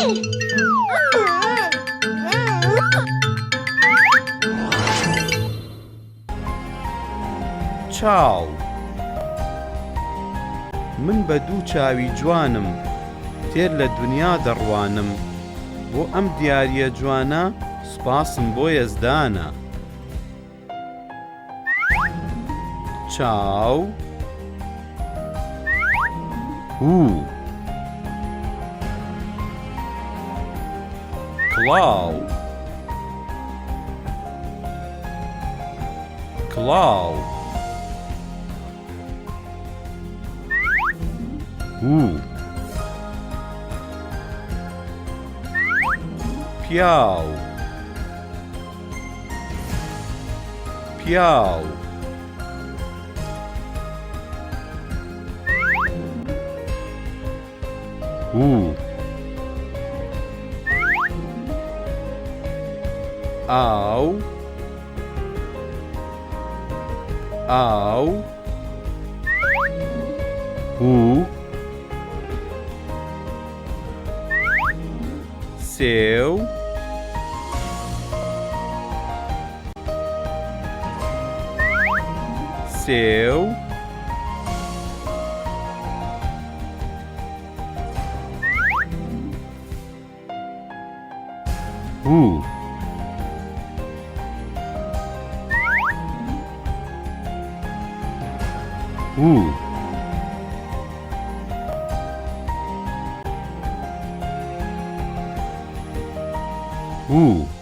چاو من بە دوو چاوی جوانم تێر لە دونیا دەڕوانم بۆ ئەم دیاریە جوانە سوپاسم بۆ یەزدانە چاو کڵاو کڵاو پیاو پیاو ئاو ئاو سێو سێو Ooh.